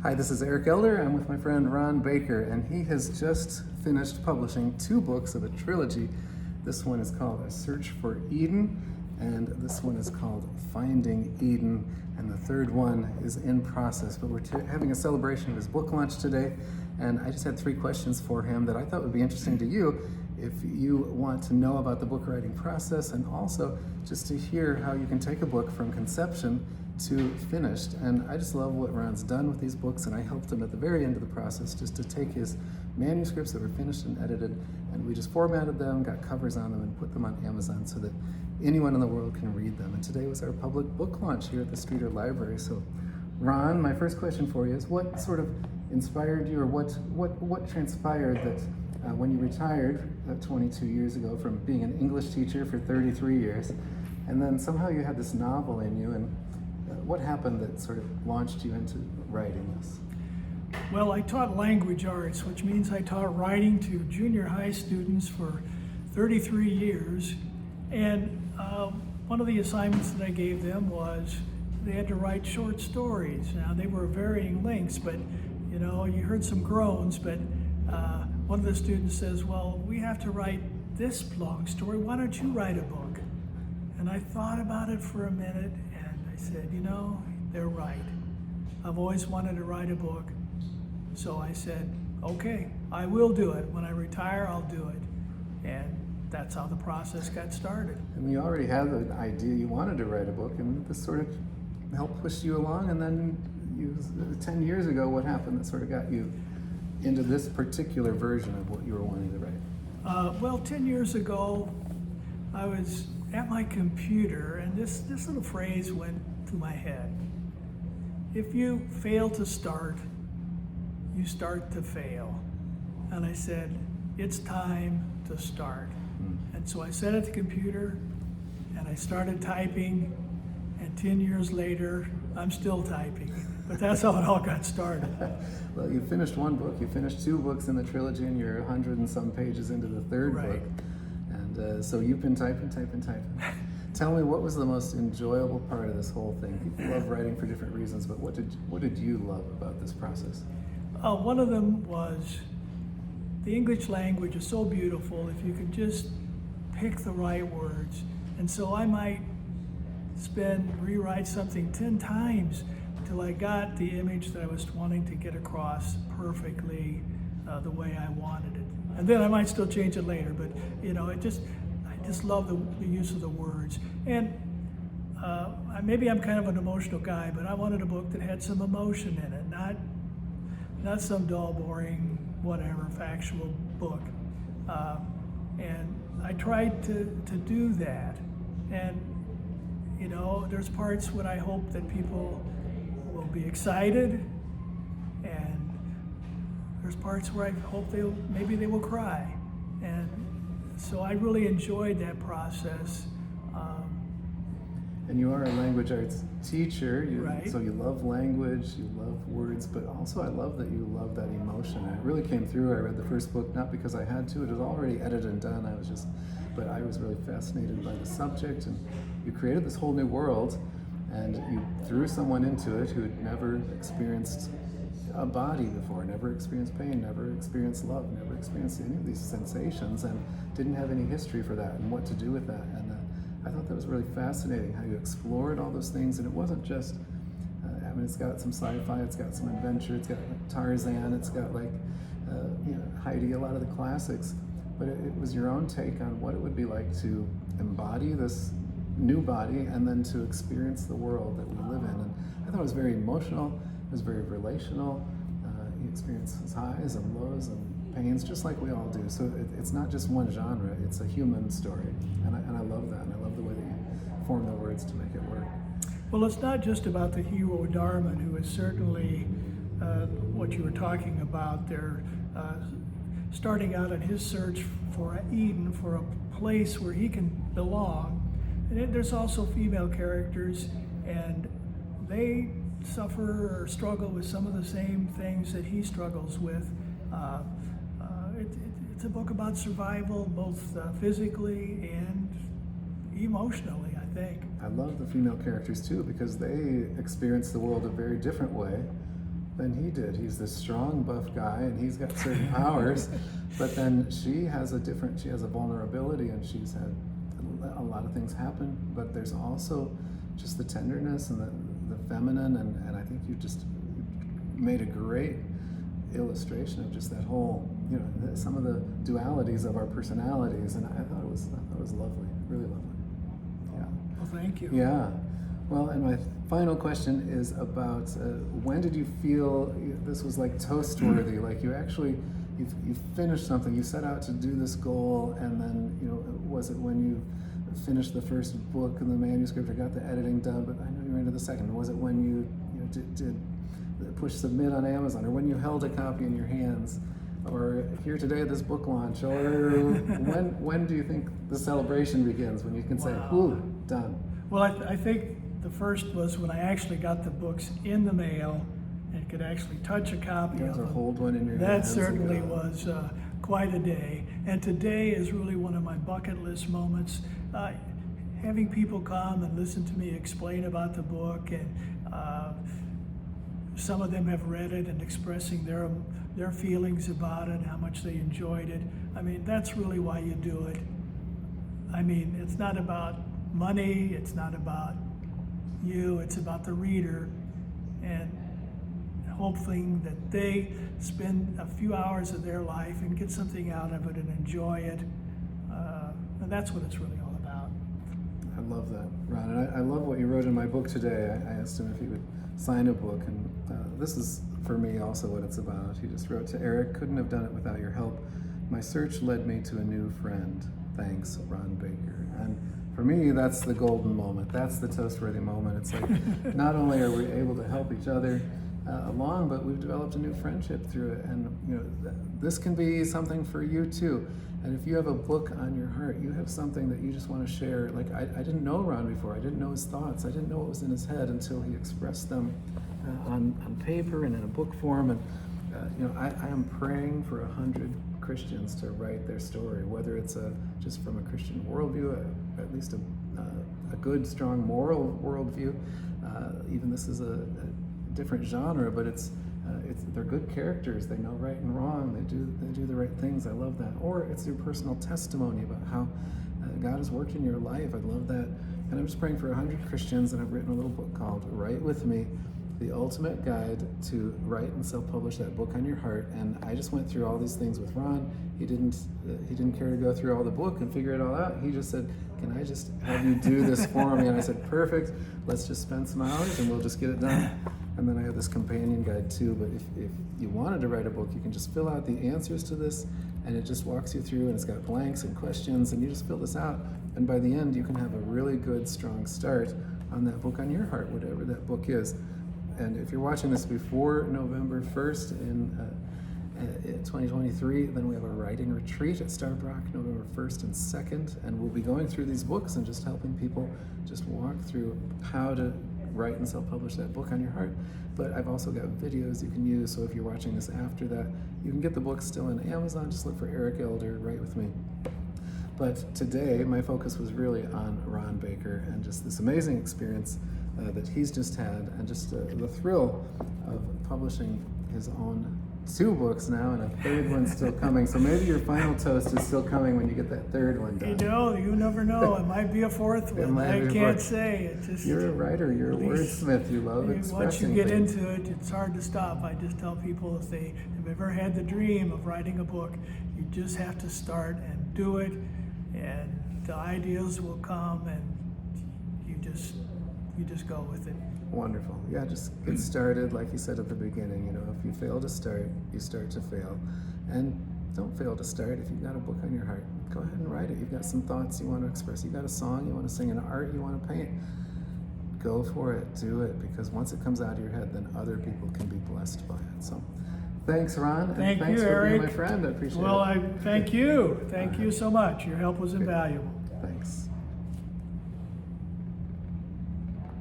Hi, this is Eric Elder. I'm with my friend Ronn Baker, and he has just finished publishing 2 books of a trilogy. This one is called A Search for Eden, and this one is called Finding Eden, and the third one is in process. But we're having a celebration of his book launch today, and I just had 3 questions for him that I thought would be interesting to you if you want to know about the book writing process, and also just to hear how you can take a book from conception to finished. And I just love what Ronn's done with these books, and I helped him at the very end of the process just to take his manuscripts that were finished and edited, and we just formatted them, got covers on them, and put them on Amazon so that anyone in the world can read them. And today was our public book launch here at the Streeter Library. So Ronn, my first question for you is, what sort of inspired you, or what transpired that when you retired 22 years ago from being an English teacher for 33 years, and then somehow you had this novel in you, and what happened that sort of launched you into writing this? Well, I taught language arts, which means I taught writing to junior high students for 33 years. And one of the assignments that I gave them was they had to write short stories. Now, they were varying lengths, but you know, you heard some groans, but one of the students says, well, we have to write this long story. Why don't you write a book? And I thought about it for a minute, and I said, you know, they're right. I've always wanted to write a book. So I said, okay, I will do it. When I retire, I'll do it. And that's how the process got started. And you already had an idea you wanted to write a book, and this sort of helped push you along. And then 10 years ago, what happened that sort of got you into this particular version of what you were wanting to write? Well, 10 years ago, I was at my computer, and this little phrase went through my head. If you fail to start, you start to fail. And I said, it's time to start. And so I sat at the computer and I started typing, and 10 years later, I'm still typing. But that's how it all got started. Well, you finished 1 book, you finished 2 books in the trilogy, and you're 100 and some pages into the 3rd Right. book. And so you've been typing. Tell me, what was the most enjoyable part of this whole thing? People love writing for different reasons, but what did you love about this process? One of them was the English language is so beautiful if you can just pick the right words. And so I might rewrite something 10 times until I got the image that I was wanting to get across perfectly the way I wanted it. And then I might still change it later, but you know, I just love the use of the words. And maybe I'm kind of an emotional guy, but I wanted a book that had some emotion in it, not some dull, boring, whatever, factual book. And I tried to do that. And you know, there's parts when I hope that people will be excited, and there's parts where I hope maybe they will cry. And so I really enjoyed that process. And you are a language arts teacher, Right. So you love language, you love words, but also I love that you love that emotion. And it really came through. I read the first book not because I had to, it was already edited and done. But I was really fascinated by the subject, and you created this whole new world, and you threw someone into it who had never experienced a body before, never experienced pain, never experienced love, never experienced any of these sensations, and didn't have any history for that and what to do with that. And I thought that was really fascinating how you explored all those things. And it wasn't just, it's got some sci-fi, it's got some adventure, it's got Tarzan, it's got Heidi, a lot of the classics, but it was your own take on what it would be like to embody this new body and then to experience the world that we live in. And I thought it was very emotional, it was very relational. You experience highs and lows and pains just like we all do. So it's not just one genre, it's a human story. And I love that, and I love the way that you form the words to make it work. Well, it's not just about the hero Darman, who is certainly what you were talking about there, starting out in his search for Eden, for a place where he can belong. And there's also female characters, and they suffer or struggle with some of the same things that he struggles with. It's a book about survival, both physically and emotionally, I think. I love the female characters too, because they experience the world a very different way than he did. He's this strong, buff guy, and he's got certain powers, but then she has a vulnerability, and she's had a lot of things happen, but there's also just the tenderness and the feminine, and I think you just made a great illustration of just that whole, some of the dualities of our personalities, and I thought it was lovely, really lovely. Yeah. Well, thank you. Yeah. Well, and my final question is about when did you feel this was like toast-worthy? Like you finished something, you set out to do this goal, and then was it when you finished the first book and the manuscript or got the editing done? But I know you're into the second. Was it when you did push submit on Amazon, or when you held a copy in your hands, or here today at this book launch, or when do you think the celebration begins, when you can say, "Whew, done"? Well, I think the first was when I actually got the books in the mail and could actually touch a copy of them. Hold one in your That hands. certainly was quite a day. And today is really one of my bucket list moments. Having people come and listen to me explain about the book, and some of them have read it and expressing their feelings about it, how much they enjoyed it. I mean, that's really why you do it. I mean, it's not about money, it's not about you, it's about the reader, and hoping that they spend a few hours of their life and get something out of it and enjoy it. And that's what it's really all about. I love that, Ron. And I love what you wrote in my book today. I asked him if he would sign a book, and this is for me also what it's about. He just wrote to Eric, "Couldn't have done it without your help. My search led me to a new friend. Thanks, Ronn Baker." And for me, that's the golden moment. That's the toast-worthy moment. It's like not only are we able to help each other along, but we've developed a new friendship through it. And this can be something for you too. And if you have a book on your heart, you have something that you just want to share. Like I didn't know Ron before. I didn't know his thoughts. I didn't know what was in his head until he expressed them on paper and in a book form. And I am praying for 100 Christians to write their story, whether it's just from a Christian worldview, at least a good, strong moral worldview. Even this is a different genre, but they're good characters. They know right and wrong. They do the right things. I love that. Or it's your personal testimony about how God has worked in your life. I love that. And I'm just praying for 100 Christians, and I've written a little book called "Write With Me: The Ultimate Guide to Write and Self-Publish That Book on Your Heart." And I just went through all these things with Ron. He didn't care to go through all the book and figure it all out. He just said, "Can I just have you do this for me?" And I said, "Perfect. Let's just spend some hours and we'll just get it done." And then I have this companion guide too. But if you wanted to write a book, you can just fill out the answers to this, and it just walks you through, and it's got blanks and questions, and you just fill this out. And by the end, you can have a really good, strong start on that book on your heart, whatever that book is. And if you're watching this before November 1st in 2023, then we have a writing retreat at Starbrook, November 1st and 2nd, and we'll be going through these books and just helping people just walk through how to write and self-publish that book on your heart. But I've also got videos you can use, so if you're watching this after that, you can get the book still in Amazon. Just look for Eric Elder, Write With Me. But today, my focus was really on Ronn Baker and just this amazing experience that he's just had, and just the thrill of publishing his own 2 books now, and a 3rd one's still coming. So maybe your final toast is still coming when you get that 3rd one done. You never know. It might be a 4th one. I can't say. It just, you're a writer. You're a wordsmith. You love expressing once you get things. into it, it's hard to stop. I just tell people, if they have ever had the dream of writing a book, you just have to start and do it, and the ideas will come, and you just go with it. Wonderful. Yeah, just get started. Like you said at the beginning, if you fail to start, you start to fail. And don't fail to start. If you've got a book on your heart, go ahead and write it. You've got some thoughts you want to express. You've got a song you want to sing, an art you want to paint. Go for it. Do it. Because once it comes out of your head, then other people can be blessed by it. So thanks, Ron. And Thanks you, for Eric. being my friend. I appreciate it. Well, thank you. Thank you so much. Your help was invaluable.